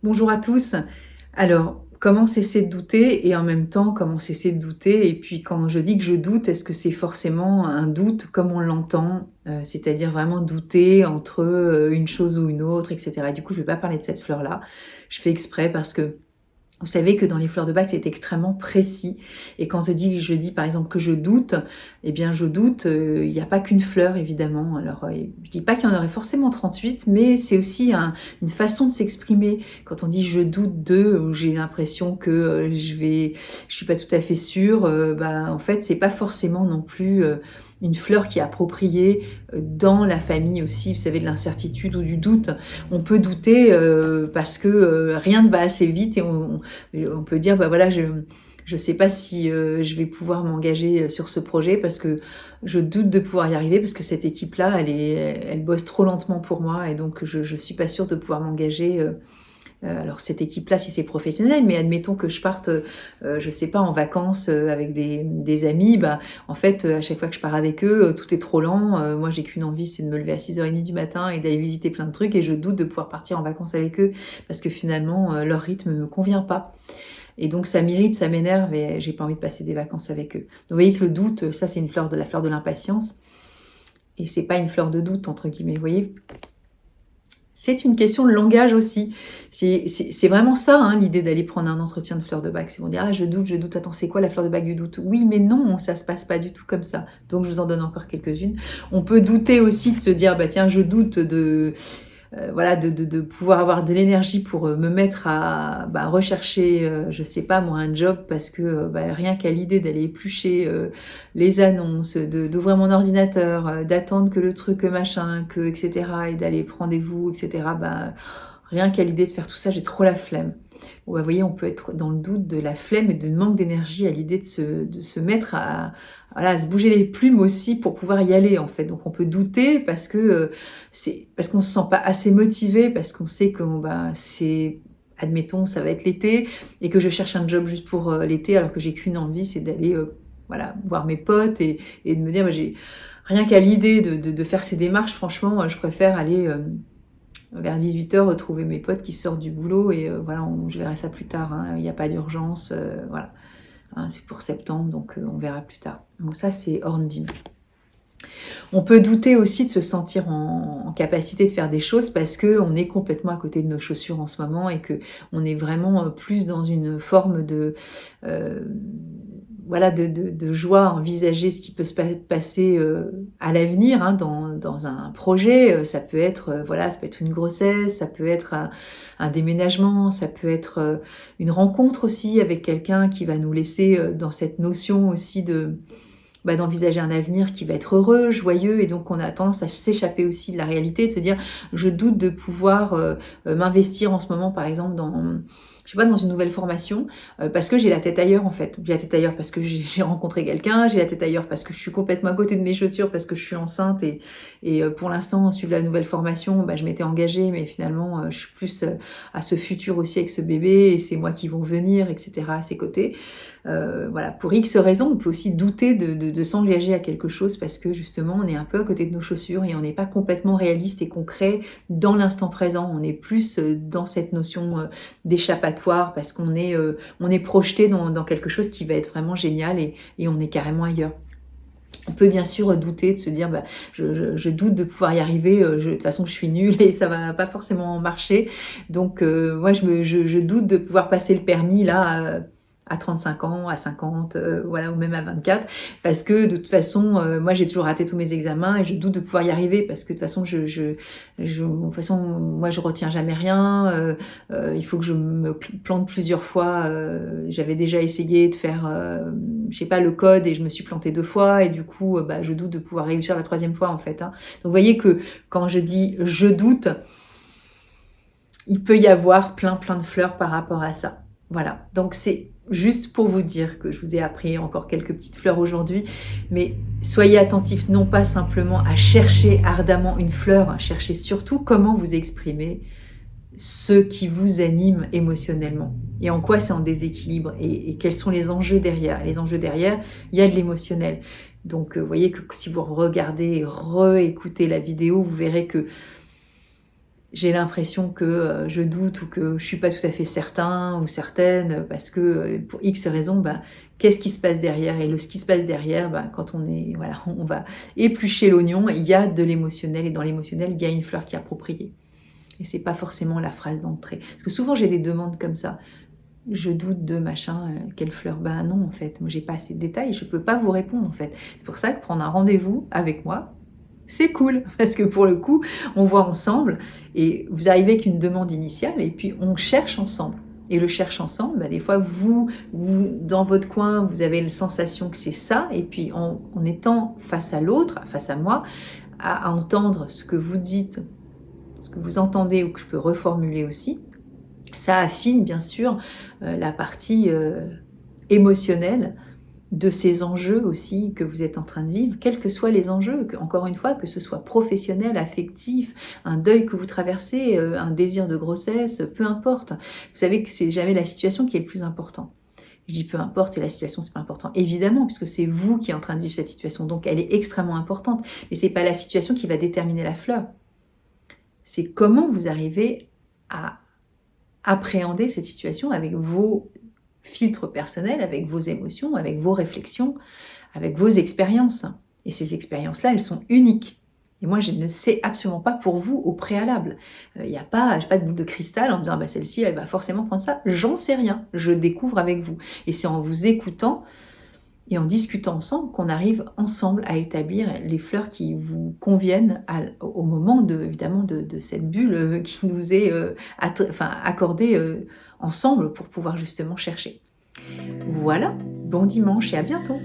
Bonjour à tous. Alors, comment cesser de douter et en même temps, comment cesser de douter? Et puis quand je dis que je doute, est-ce que c'est forcément un doute comme on l'entend? C'est-à-dire vraiment douter entre, une chose ou une autre et cetera. Du coup, je ne vais pas parler de cette fleur-là. Je fais exprès parce que vous savez que dans les fleurs de bac, c'est extrêmement précis et quand je dis par exemple que je doute, eh bien je doute, il n'y a pas qu'une fleur évidemment. Alors, je dis pas qu'il y en aurait forcément 38, mais c'est aussi une façon de s'exprimer. Quand on dit: «Je doute de» ou «J'ai l'impression que, je suis pas tout à fait sûre», en fait, c'est pas forcément non plus, une fleur qui est appropriée, dans la famille aussi, vous savez, de l'incertitude ou du doute. On peut douter, parce que, rien ne va assez vite et on peut dire: «Bah, voilà, je sais pas si, je vais pouvoir m'engager, sur ce projet parce que je doute de pouvoir y arriver parce que cette équipe-là, elle bosse trop lentement pour moi et donc je suis pas sûre de pouvoir m'engager», alors cette équipe-là, si c'est professionnel, mais admettons que je parte, je sais pas, en vacances, avec des amis, bah, en fait, à chaque fois que je pars avec eux, tout est trop lent. Moi, j'ai qu'une envie, c'est de me lever à 6h30 du matin et d'aller visiter plein de trucs et je doute de pouvoir partir en vacances avec eux parce que finalement, leur rythme me convient pas et donc ça m'irrite, ça m'énerve et j'ai pas envie de passer des vacances avec eux. Donc vous voyez que le doute, ça c'est une fleur de la fleur de l'impatience et c'est pas une fleur de doute entre guillemets, vous voyez? C'est une question de langage aussi. C'est vraiment ça, hein, l'idée d'aller prendre un entretien de fleur de bac. C'est vont dire: «Ah je doute, attends, c'est quoi la fleur de bac du doute?» Oui, mais non, ça se passe pas du tout comme ça. Donc je vous en donne encore quelques-unes. On peut douter aussi de se dire: «Bah tiens, je doute de, voilà, de pouvoir avoir de l'énergie pour, me mettre à, bah, rechercher, je sais pas moi, un job parce que, rien qu'à l'idée d'aller éplucher, les annonces, d'ouvrir mon ordinateur, d'attendre que le truc, machin, que et cetera et d'aller prendre rendez-vous et cetera, rien qu'à l'idée de faire tout ça, j'ai trop la flemme. Bon, vous voyez, on peut être dans le doute de la flemme et de manque d'énergie à l'idée de se mettre à voilà, à se bouger les plumes aussi pour pouvoir y aller, en fait. Donc on peut douter parce que, c'est parce qu'on se sent pas assez motivé, parce qu'on sait que, c'est admettons, ça va être l'été et que je cherche un job juste pour, l'été alors que j'ai qu'une envie, c'est d'aller, voilà, voir mes potes et de me dire: j'ai rien qu'à l'idée de faire ces démarches, franchement, je préfère aller, vers 18h retrouver mes potes qui sortent du boulot et voilà, je verrai ça plus tard, hein, il n'y a pas d'urgence, voilà. Hein, c'est pour septembre, donc on verra plus tard. Donc ça, c'est hornbin. On peut douter aussi de se sentir en capacité de faire des choses parce qu'on est complètement à côté de nos chaussures en ce moment et qu'on est vraiment plus dans une forme de, euh, voilà, de joie à envisager ce qui peut se passer à l'avenir, hein, dans un projet. Ça peut être, voilà, ça peut être une grossesse, ça peut être un déménagement, ça peut être une rencontre aussi avec quelqu'un qui va nous laisser dans cette notion aussi d'envisager un avenir qui va être heureux, joyeux, et donc on a tendance à s'échapper aussi de la réalité, de se dire je doute de pouvoir m'investir en ce moment par exemple dans, je sais pas, dans une nouvelle formation, parce que j'ai la tête ailleurs en fait. J'ai la tête ailleurs parce que j'ai rencontré quelqu'un, j'ai la tête ailleurs parce que je suis complètement à côté de mes chaussures, parce que je suis enceinte et pour l'instant, suivre la nouvelle formation, je m'étais engagée, mais finalement, je suis plus à ce futur aussi avec ce bébé, et c'est moi qui vont venir, etc. à ses côtés. Voilà, pour X raisons, on peut aussi douter de s'engager à quelque chose parce que justement, on est un peu à côté de nos chaussures et on n'est pas complètement réaliste et concret dans l'instant présent. On est plus dans cette notion d'échappatoire parce on est projeté dans quelque chose qui va être vraiment génial et on est carrément ailleurs. On peut bien sûr douter, de se dire je doute de pouvoir y arriver, de toute façon je suis nulle et ça va pas forcément marcher. Donc moi je doute de pouvoir passer le permis là à 35 ans, à 50, voilà, ou même à 24, parce que de toute façon, moi j'ai toujours raté tous mes examens et je doute de pouvoir y arriver parce que de toute façon, de toute façon moi je retiens jamais rien, il faut que je me plante plusieurs fois, j'avais déjà essayé de faire, je sais pas, le code et je me suis plantée 2 fois et du coup, je doute de pouvoir réussir la 3e fois en fait, hein. Donc vous voyez que quand je dis je doute, il peut y avoir plein de fleurs par rapport à ça. Voilà, donc c'est juste pour vous dire que je vous ai appris encore quelques petites fleurs aujourd'hui, mais soyez attentifs non pas simplement à chercher ardemment une fleur, cherchez surtout comment vous exprimer ce qui vous anime émotionnellement et en quoi c'est en déséquilibre et quels sont les enjeux derrière. Les enjeux derrière, il y a de l'émotionnel. Donc vous voyez que si vous regardez et réécoutez la vidéo, vous verrez que j'ai l'impression que je doute ou que je suis pas tout à fait certain ou certaine parce que pour X raison, bah, qu'est-ce qui se passe derrière? Et ce qui se passe derrière, bah, quand on est, voilà, on va éplucher l'oignon, il y a de l'émotionnel et dans l'émotionnel, il y a une fleur qui est appropriée. Et c'est pas forcément la phrase d'entrée. Parce que souvent j'ai des demandes comme ça. Je doute de machin, quelle fleur? Ben non, en fait, moi j'ai pas assez de détails, je peux pas vous répondre en fait. C'est pour ça que prendre un rendez-vous avec moi, c'est cool, parce que pour le coup, on voit ensemble et vous arrivez avec une demande initiale et puis on cherche ensemble. Et le cherche ensemble, bah, des fois, vous, dans votre coin, vous avez la sensation que c'est ça, et puis en étant face à l'autre, face à moi, à entendre ce que vous dites, ce que vous entendez ou que je peux reformuler aussi, ça affine bien sûr la partie émotionnelle de ces enjeux aussi que vous êtes en train de vivre, quels que soient les enjeux, encore une fois, que ce soit professionnel, affectif, un deuil que vous traversez, un désir de grossesse, peu importe. Vous savez que c'est jamais la situation qui est le plus important. Je dis peu importe et la situation c'est pas important. Évidemment, puisque c'est vous qui êtes en train de vivre cette situation, donc elle est extrêmement importante. Mais c'est pas la situation qui va déterminer la fleur. C'est comment vous arrivez à appréhender cette situation avec vos filtres personnels, avec vos émotions, avec vos réflexions, avec vos expériences. Et ces expériences-là, elles sont uniques. Et moi, je ne sais absolument pas pour vous au préalable. Il n'y a pas, j'ai pas de boule de cristal en me disant, bah, celle-ci, elle va forcément prendre ça. J'en sais rien. Je découvre avec vous. Et c'est en vous écoutant et en discutant ensemble qu'on arrive ensemble à établir les fleurs qui vous conviennent au moment évidemment de cette bulle qui nous est accordée ensemble pour pouvoir justement chercher. Voilà, bon dimanche et à bientôt!